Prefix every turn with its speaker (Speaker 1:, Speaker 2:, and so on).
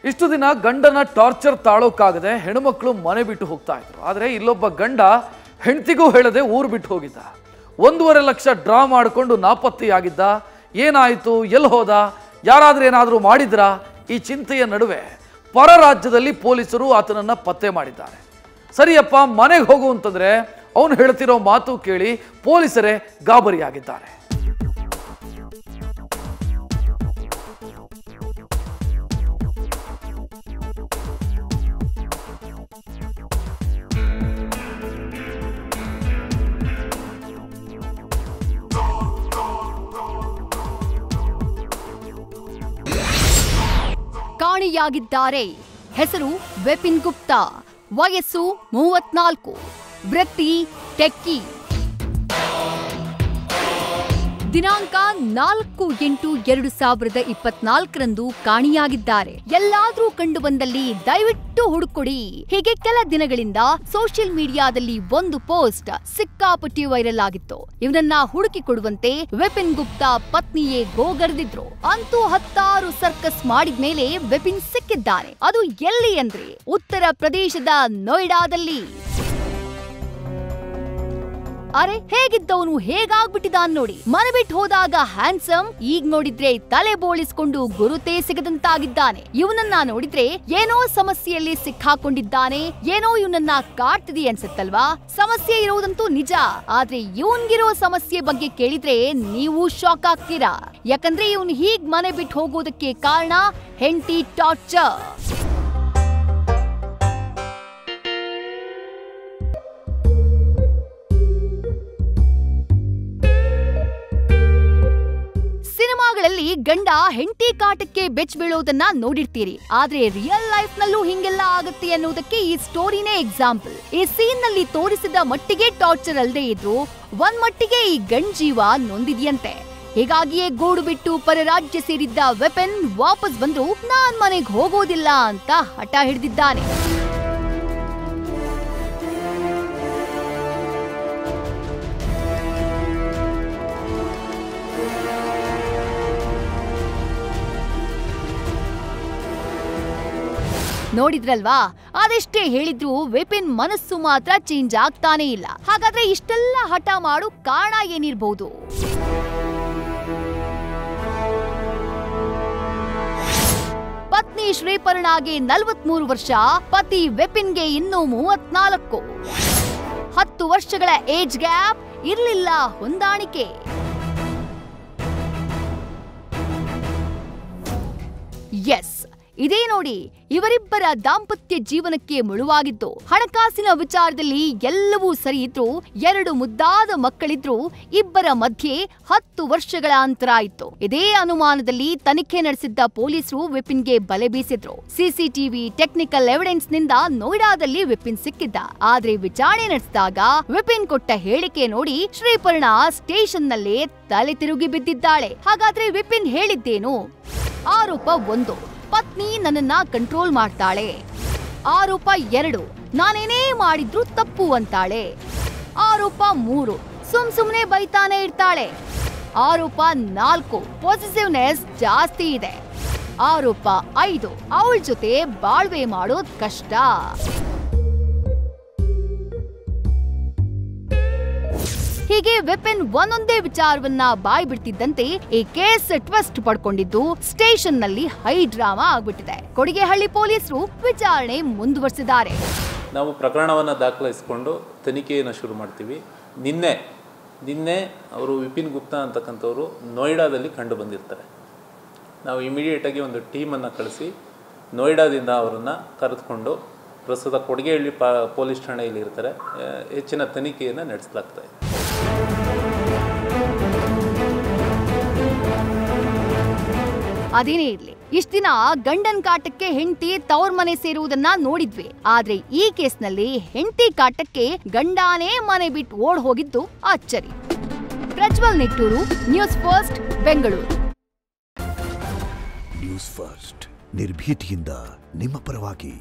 Speaker 1: ಇಷ್ಟು ದಿನ ಗಂಡನ ಟಾರ್ಚರ್ ತಾಳೋಕ್ಕಾಗದೆ ಹೆಣ್ಣುಮಕ್ಕಳು ಮನೆ ಬಿಟ್ಟು ಹೋಗ್ತಾ ಇದ್ರು. ಆದರೆ ಇಲ್ಲೊಬ್ಬ ಗಂಡ ಹೆಂಡತಿಗೂ ಹೇಳದೆ ಊರು ಬಿಟ್ಟು ಹೋಗಿದ್ದ. 1.5 ಲಕ್ಷ ಡ್ರಾ ಮಾಡಿಕೊಂಡು ನಾಪತ್ತೆಯಾಗಿದ್ದ. ಏನಾಯಿತು, ಎಲ್ಲಿ ಹೋದ, ಯಾರಾದರೂ ಏನಾದರೂ ಮಾಡಿದ್ರಾ? ಈ ಚಿಂತೆಯ ನಡುವೆ ಪರ ರಾಜ್ಯದಲ್ಲಿ ಪೊಲೀಸರು ಆತನನ್ನು ಪತ್ತೆ ಮಾಡಿದ್ದಾರೆ. ಸರಿಯಪ್ಪ, ಮನೆಗೆ ಹೋಗು ಅಂತಂದ್ರೆ ಅವನು ಹೇಳ್ತಿರೋ ಮಾತು ಕೇಳಿ ಪೊಲೀಸರೇ ಗಾಬರಿಯಾಗಿದ್ದಾರೆ.
Speaker 2: ಕಾಣೆಯಾಗಿದ್ದಾರೆ. ಹೆಸರು ವಿಪಿನ್ ಗುಪ್ತಾ, ವಯಸ್ಸು 34, ವೃತ್ತಿ ಟೆಕ್ಕಿ. ದಿನಾಂಕ 4/8/2024 ಕಾಣೆಯಾಗಿದ್ದಾರೆ. ಎಲ್ಲಾದ್ರೂ ಕಂಡು ಬಂದಲ್ಲಿ ದಯವಿಟ್ಟು ಹುಡುಕೊಡಿ. ಹೀಗೆ ಕೆಲ ದಿನಗಳಿಂದ ಸೋಷಿಯಲ್ ಮೀಡಿಯಾದಲ್ಲಿ ಒಂದು ಪೋಸ್ಟ್ ಸಿಕ್ಕಾಪಟ್ಟಿ ವೈರಲ್ ಆಗಿತ್ತು. ಇವನನ್ನ ಹುಡುಕಿ ಕೊಡುವಂತೆ ವಿಪಿನ್ ಗುಪ್ತಾ ಪತ್ನಿಯೇ ಗೋಗರೆದಿದ್ರು. ಅಂತೂ 10 ಸರ್ಕಸ್ ಮಾಡಿದ್ಮೇಲೆ ವಿಪಿನ್ ಸಿಕ್ಕಿದ್ದಾನೆ. ಅದು ಎಲ್ಲಿ ಅಂದ್ರೆ ಉತ್ತರ ಪ್ರದೇಶದ ನೋಯ್ಡಾದಲ್ಲಿ. ಅರೆ, ಹೇಗಿದ್ದವನು ಹೇಗಾಗ್ಬಿಟ್ಟಿದಾನ್ ನೋಡಿ. ಮನೆ ಬಿಟ್ಟು ಹೋದಾಗ ಹ್ಯಾಂಡ್ಸಮ್, ಈಗ ನೋಡಿದ್ರೆ ತಲೆ ಬೋಳಿಸ್ಕೊಂಡು ಗುರುತೇ ಸಿಗದಂತಾಗಿದ್ದಾನೆ. ಇವನನ್ನ ನೋಡಿದ್ರೆ ಏನೋ ಸಮಸ್ಯೆಯಲ್ಲಿ ಸಿಕ್ಕಾಕೊಂಡಿದ್ದಾನೆ, ಏನೋ ಇವನನ್ನ ಕಾಡ್ತಿದೆ ಅನ್ಸುತ್ತಲ್ವಾ. ಸಮಸ್ಯೆ ಇರೋದಂತೂ ನಿಜ, ಆದ್ರೆ ಇವನ್ಗಿರೋ ಸಮಸ್ಯೆ ಬಗ್ಗೆ ಕೇಳಿದ್ರೆ ನೀವು ಶಾಕ್ ಆಗ್ತೀರಾ. ಯಾಕಂದ್ರೆ ಇವನು ಹೀಗ್ ಮನೆ ಬಿಟ್ಟು ಹೋಗೋದಕ್ಕೆ ಕಾರಣ ಹೆಂಡತಿ ಟಾರ್ಚರ್. ಸಿನಿಮಾಗಳಲ್ಲಿ ಗಂಡ ಹೆಂಡತಿ ಕಾಟಕ್ಕೆ ಬೆಚ್ಚ ಬೀಳೋದನ್ನ ನೋಡಿರ್ತೀರಿ. ಆದ್ರೆ ರಿಯಲ್ ಲೈಫ್ ನಲ್ಲೂ ಹಿಂಗೆಲ್ಲ ಆಗುತ್ತೆ ಅನ್ನೋದಕ್ಕೆ ಈ ಸ್ಟೋರಿನೇ ಎಕ್ಸಾಂಪಲ್. ಈ ಸೀನ್ ನಲ್ಲಿ ತೋರಿಸಿದ ಮಟ್ಟಿಗೆ ಟಾರ್ಚರ್ ಅಲ್ಲದೆ ಇದ್ರು ಒಂದ್ ಮಟ್ಟಿಗೆ ಈ ಗಂಡ ಜೀವ ನೊಂದಿದ್ಯಂತೆ. ಹೀಗಾಗಿಯೇ ಗೂಡು ಬಿಟ್ಟು ಪರರಾಜ್ಯ ಸೇರಿದ್ದ ವಿಪಿನ್ ವಾಪಸ್ ಬಂದ್ರು ನಾನ್ ಮನೆಗೆ ಹೋಗೋದಿಲ್ಲ ಅಂತ ಹಠ ಹಿಡಿದಿದ್ದಾನೆ. ನೋಡಿದ್ರಲ್ವಾ, ಅದೆಷ್ಟೇ ಹೇಳಿದ್ರು ವಿಪಿನ್ ಮನಸ್ಸು ಮಾತ್ರ ಚೇಂಜ್ ಆಗ್ತಾನೆ ಇಲ್ಲ. ಹಾಗಾದ್ರೆ ಇಷ್ಟೆಲ್ಲ ಹಠ ಮಾಡು ಕಾರಣ ಏನಿರ್ಬಹುದು? ಪತ್ನಿ ಶ್ರೀಪರ್ಣಾಗೆ 43 ವರ್ಷ, ಪತಿ ವಿಪಿನ್ಗೆ ಇನ್ನೂ 34. 10 ವರ್ಷಗಳ ಏಜ್ ಗ್ಯಾಪ್, ಇರ್ಲಿಲ್ಲ ಹೊಂದಾಣಿಕೆ. ಎಸ್, ಇದೇ ನೋಡಿ ಇವರಿಬ್ಬರ ದಾಂಪತ್ಯ ಜೀವನಕ್ಕೆ ಮುಳುವಾಗಿದ್ದು. ಹಣಕಾಸಿನ ವಿಚಾರದಲ್ಲಿ ಎಲ್ಲವೂ ಸರಿ ಇದ್ರು, 2 ಮುದ್ದಾದ ಮಕ್ಕಳಿದ್ರು. ಇಬ್ಬರ ಮಧ್ಯೆ 10 ವರ್ಷಗಳ ಅಂತರ ಇತ್ತು. ಇದೇ ಅನುಮಾನದಲ್ಲಿ ತನಿಖೆ ನಡೆಸಿದ್ದ ಪೊಲೀಸರು ವಿಪಿನ್ಗೆ ಬಲೆ ಬೀಸಿದ್ರು. ಸಿಸಿಟಿವಿ ಟೆಕ್ನಿಕಲ್ ಎವಿಡೆನ್ಸ್ ನಿಂದ ನೋಯ್ಡಾದಲ್ಲಿ ವಿಪಿನ್ ಸಿಕ್ಕಿದ್ದ. ಆದ್ರೆ ವಿಚಾರಣೆ ನಡೆಸಿದಾಗ ವಿಪಿನ್ ಕೊಟ್ಟ ಹೇಳಿಕೆ ನೋಡಿ ಶ್ರೀಪರ್ಣಾ ಸ್ಟೇಷನ್ ನಲ್ಲೇ ತಲೆ ತಿರುಗಿ ಬಿದ್ದಿದ್ದಾಳೆ. ಹಾಗಾದ್ರೆ ವಿಪಿನ್ ಹೇಳಿದ್ದೇನು? ಆರೋಪ 1, ಪತ್ನಿ ನನ್ನನ್ನ ಕಂಟ್ರೋಲ್ ಮಾಡ್ತಾಳೆ. ಆರೋಪ 2, ನಾನೇನೇ ಮಾಡಿದ್ರು ತಪ್ಪು ಅಂತಾಳೆ. ಆರೋಪ 3, ಸುಮ್ನೆ ಬೈತಾನೆ ಇರ್ತಾಳೆ. ಆರೋಪ 4, ಪಾಸಿಟಿವ್ನೆಸ್ ಜಾಸ್ತಿ ಇದೆ. ಆರೋಪ 5, ಅವಳ ಜೊತೆ ಬಾಳ್ವೆ ಮಾಡೋದ್ ಕಷ್ಟ. ಹೀಗೆ ವಿಪಿನ್ ಒಂದೊಂದೇ ವಿಚಾರವನ್ನ ಬಾಯ್ ಬಿಡ್ತಿದ್ದಂತೆ ಈ ಕೇಸ್ ಟ್ವಿಸ್ಟ್ ಪಡ್ಕೊಂಡಿದ್ದು ಸ್ಟೇಷನ್ ನಲ್ಲಿ ಹೈ ಡ್ರಾಮಾ ಆಗ್ಬಿಟ್ಟಿದೆ. ಕೊಡಿಗೆಹಳ್ಳಿ ಪೊಲೀಸರು ವಿಚಾರಣೆ ಮುಂದುವರಿಸಿದ್ದಾರೆ.
Speaker 3: ನಾವು ಪ್ರಕರಣವನ್ನು ದಾಖಲಿಸಿಕೊಂಡು ತನಿಖೆಯನ್ನು ಶುರು ಮಾಡ್ತೀವಿ. ನಿನ್ನೆ ಅವರು ವಿಪಿನ್ ಗುಪ್ತಾ ಅಂತಕ್ಕಂಥವ್ರು ನೋಯ್ಡಾದಲ್ಲಿ ಕಂಡು ಬಂದಿರ್ತಾರೆ. ನಾವು ಇಮಿಡಿಯೇಟಾಗಿ ಒಂದು ಟೀಮನ್ನು ಕಳಿಸಿ ನೋಯ್ಡಾದಿಂದ ಅವರನ್ನು ಕರೆದುಕೊಂಡು ಪ್ರಸ್ತುತ ಕೊಡಿಗೆಹಳ್ಳಿ ಪೊಲೀಸ್ ಠಾಣೆಯಲ್ಲಿ ಇರ್ತಾರೆ. ಹೆಚ್ಚಿನ ತನಿಖೆಯನ್ನು ನಡೆಸಲಾಗ್ತಾ ಇದೆ.
Speaker 2: ಅದೇನೇ ಇರ್ಲಿ, ಇಷ್ಟ ದಿನ ಗಂಡನ್ ಕಾಟಕ್ಕೆ ಹೆಂಡತಿ ತವ್ರ ಮನೆ ಸೇರುವುದನ್ನ ನೋಡಿದ್ವಿ. ಆದ್ರೆ ಈ ಕೇಸ್ನಲ್ಲಿ ಹೆಂಡತಿ ಕಾಟಕ್ಕೆ ಗಂಡಾನೇ ಮನೆ ಬಿಟ್ಟು ಓಡ್ ಹೋಗಿದ್ದು ಅಚ್ಚರಿ. Prajwal Nittur, news first, Bengaluru.
Speaker 4: News first ನಿರ್ಭೀತಿಯಿಂದ ನಿಮ್ಮ ಪರವಾಗಿ.